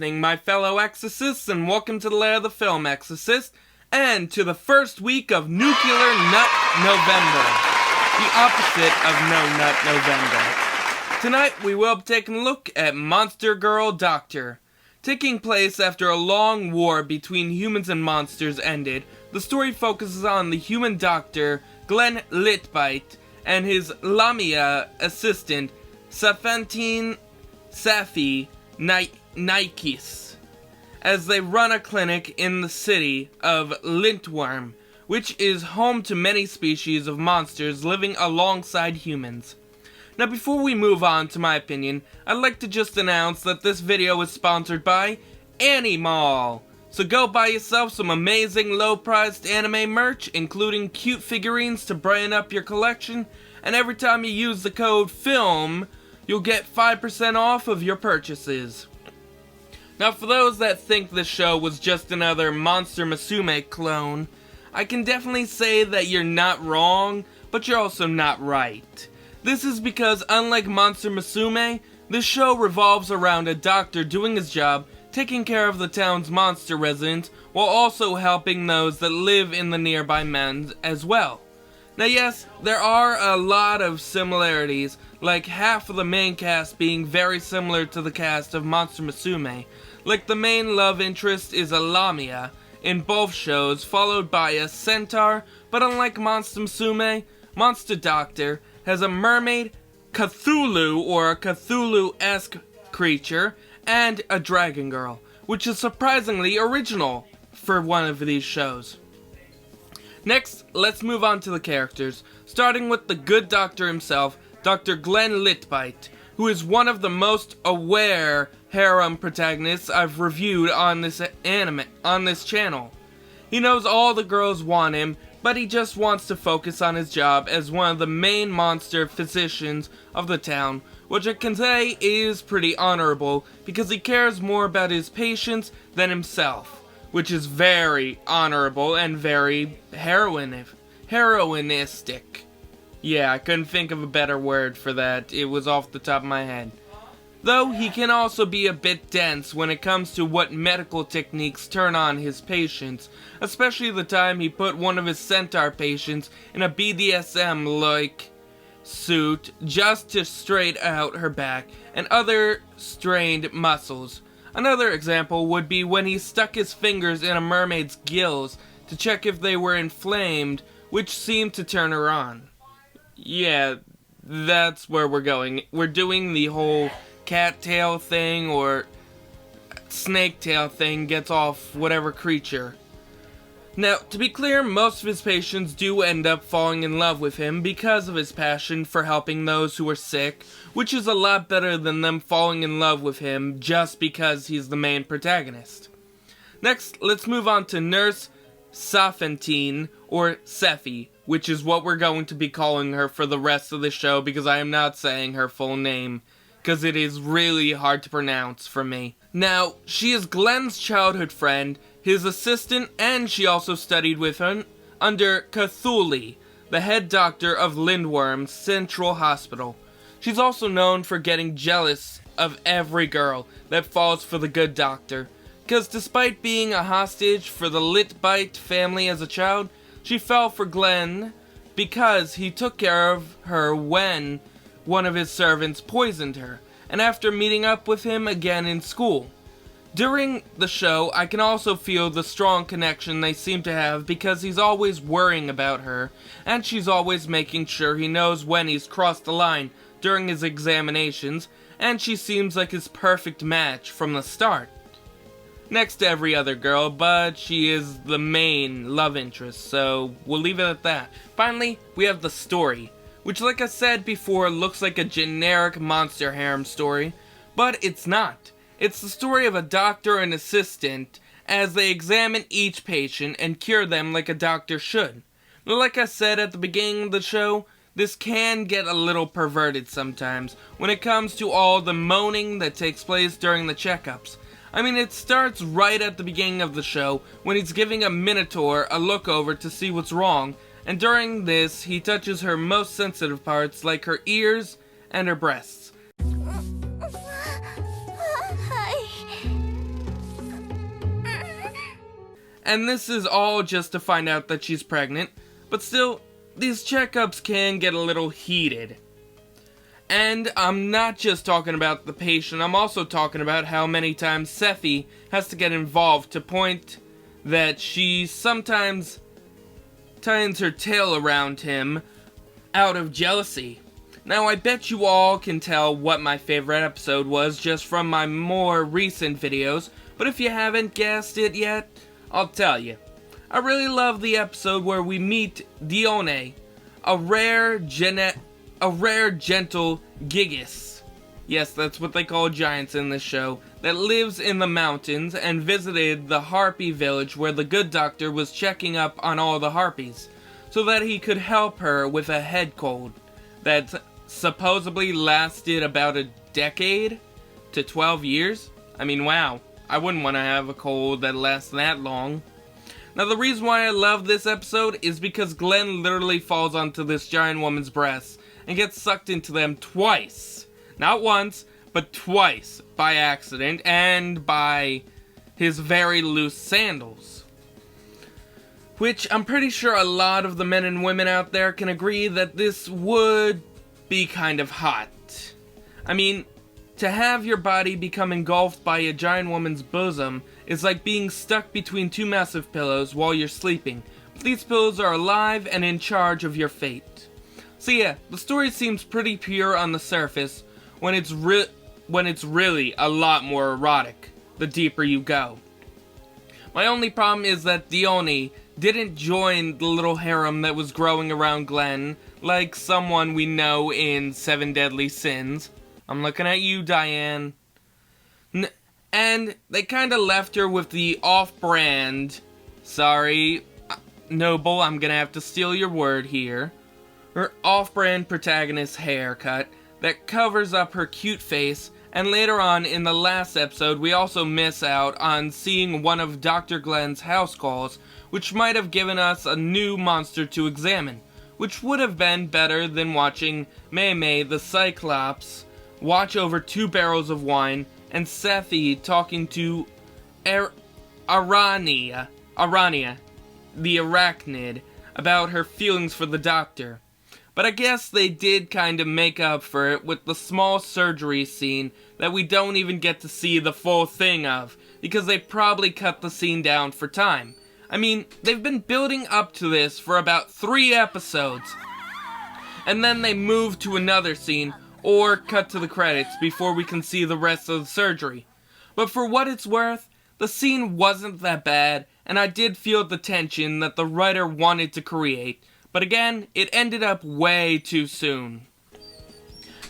evening, my fellow exorcists, and welcome to the Lair of the Film Exorcist, and to the first week of Nuclear Nut November, the opposite of No Nut November. Tonight, we will be taking a look at Monster Girl Doctor. Taking place after a long war between humans and monsters ended, the story focuses on the human doctor, Glenn Litbite, and his Lamia assistant, Safantin Safi Nikes, as they run a clinic in the city of Lintworm, which is home to many species of monsters living alongside humans. Now, before we move on to my opinion, I'd like to just announce that this video is sponsored by Animal. So go buy yourself some amazing low-priced anime merch, including cute figurines to brighten up your collection, and every time you use the code FILM, you'll get 5% off of your purchases. Now, for those that think this show was just another Monster Musume clone, I can definitely say that you're not wrong, but you're also not right. This is because, unlike Monster Musume, this show revolves around a doctor doing his job, taking care of the town's monster residents, while also helping those that live in the nearby mountains as well. Now yes, there are a lot of similarities, like half of the main cast being very similar to the cast of Monster Musume. Like the main love interest is a Lamia in both shows, followed by a centaur, but unlike Monster Musume, Monster Doctor has a mermaid, Cthulhu or a Cthulhu-esque creature, and a dragon girl, which is surprisingly original for one of these shows. Next, let's move on to the characters, starting with the good doctor himself, Dr. Glenn Litbite, who is one of the most aware harem protagonists I've reviewed on this channel. He knows all the girls want him, but he just wants to focus on his job as one of the main monster physicians of the town, which I can say is pretty honorable because he cares more about his patients than himself, which is very honorable and very heroinistic. Yeah, I couldn't think of a better word for that. It was off the top of my head. Though he can also be a bit dense when it comes to what medical techniques turn on his patients, especially the time he put one of his centaur patients in a BDSM-like suit just to straight out her back and other strained muscles. Another example would be when he stuck his fingers in a mermaid's gills to check if they were inflamed, which seemed to turn her on. Yeah, that's where we're going. We're doing the whole cattail thing or snake tail thing gets off whatever creature. Now, to be clear, most of his patients do end up falling in love with him because of his passion for helping those who are sick, which is a lot better than them falling in love with him just because he's the main protagonist. Next, let's move on to Nurse Safantin, or Sephi, which is what we're going to be calling her for the rest of the show because I am not saying her full name, because it is really hard to pronounce for me. Now, she is Glenn's childhood friend, his assistant, and she also studied with him under Cthulhu, the head doctor of Lindworm Central Hospital. She's also known for getting jealous of every girl that falls for the good doctor, because despite being a hostage for the Litbite family as a child, she fell for Glenn because he took care of her when one of his servants poisoned her, and after meeting up with him again in school. During the show, I can also feel the strong connection they seem to have because he's always worrying about her, and she's always making sure he knows when he's crossed the line during his examinations, and she seems like his perfect match from the start. Next to every other girl, but she is the main love interest, so we'll leave it at that. Finally, we have the story, which, like I said before, looks like a generic monster harem story, but it's not. It's the story of a doctor and assistant as they examine each patient and cure them like a doctor should. Now, like I said at the beginning of the show, this can get a little perverted sometimes when it comes to all the moaning that takes place during the checkups. I mean, it starts right at the beginning of the show when he's giving a Minotaur a look over to see what's wrong, and during this, he touches her most sensitive parts like her ears and her breasts. And this is all just to find out that she's pregnant, but still, these checkups can get a little heated. And I'm not just talking about the patient, I'm also talking about how many times Sethi has to get involved to point that she sometimes ties her tail around him out of jealousy. Now, I bet you all can tell what my favorite episode was just from my more recent videos, but if you haven't guessed it yet, I'll tell you. I really love the episode where we meet Dione, a rare gentle gigas. Yes, that's what they call giants in this show, that lives in the mountains and visited the harpy village where the good doctor was checking up on all the harpies, so that he could help her with a head cold that supposedly lasted about a decade to 12 years. I mean, wow, I wouldn't want to have a cold that lasts that long. Now, the reason why I love this episode is because Glenn literally falls onto this giant woman's breasts and gets sucked into them twice. Not once, but twice, by accident and by his very loose sandals. Which I'm pretty sure a lot of the men and women out there can agree that this would be kind of hot. I mean, to have your body become engulfed by a giant woman's bosom is like being stuck between two massive pillows while you're sleeping. But these pillows are alive and in charge of your fate. So yeah, the story seems pretty pure on the surface when it's really a lot more erotic the deeper you go. My only problem is that Dione didn't join the little harem that was growing around Glenn like someone we know in 7 Deadly Sins. I'm looking at you, Diane. And they kind of left her with the off-brand, sorry, Noble, I'm gonna have to steal your word here, her off-brand protagonist haircut that covers up her cute face, and later on in the last episode we also miss out on seeing one of Dr. Glenn's house calls, which might have given us a new monster to examine, which would have been better than watching Mei the Cyclops watch over 2 barrels of wine and Sethi talking to Arania, the arachnid, about her feelings for the doctor. But I guess they did kind of make up for it with the small surgery scene that we don't even get to see the full thing of, because they probably cut the scene down for time. I mean, they've been building up to this for about 3 episodes, and then they move to another scene or cut to the credits before we can see the rest of the surgery. But for what it's worth, the scene wasn't that bad, and I did feel the tension that the writer wanted to create, but again, it ended up way too soon.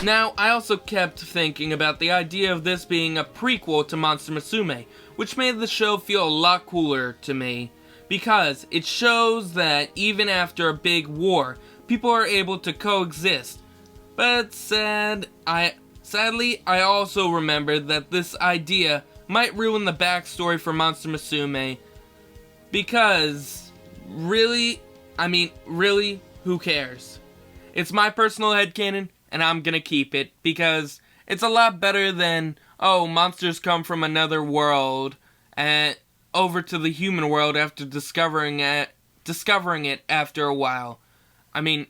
Now, I also kept thinking about the idea of this being a prequel to Monster Musume, which made the show feel a lot cooler to me, because it shows that even after a big war, people are able to coexist. But sadly, I also remembered that this idea might ruin the backstory for Monster Musume, because really, who cares? It's my personal headcanon, and I'm gonna keep it, because it's a lot better than, oh, monsters come from another world, and over to the human world after discovering it after a while. I mean,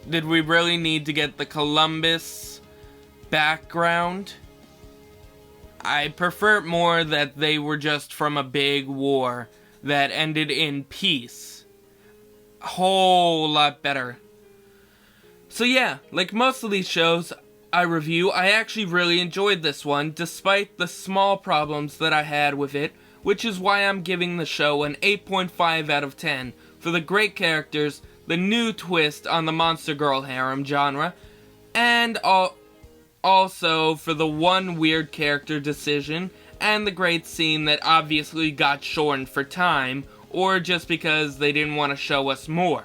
did we really need to get the Columbus background? I prefer more that they were just from a big war that ended in peace. A whole lot better. So yeah, like most of these shows I review, I actually really enjoyed this one, despite the small problems that I had with it, which is why I'm giving the show an 8.5 out of 10 for the great characters, the new twist on the Monster Girl harem genre, and also for the one weird character decision, and the great scene that obviously got shortened for time, or just because they didn't want to show us more.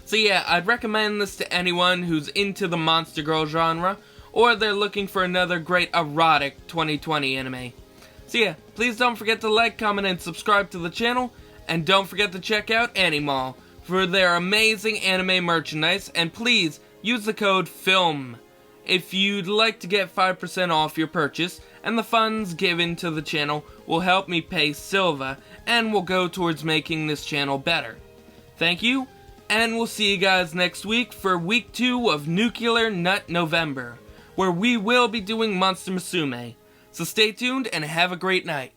So yeah, I'd recommend this to anyone who's into the Monster Girl genre, or they're looking for another great erotic 2020 anime. So yeah, please don't forget to like, comment, and subscribe to the channel, and don't forget to check out Animal for their amazing anime merchandise, and please use the code FILM if you'd like to get 5% off your purchase, and the funds given to the channel will help me pay Silva and will go towards making this channel better. Thank you, and we'll see you guys next week for week 2 of Nuclear Nut November, where we will be doing Monster Musume. So stay tuned and have a great night.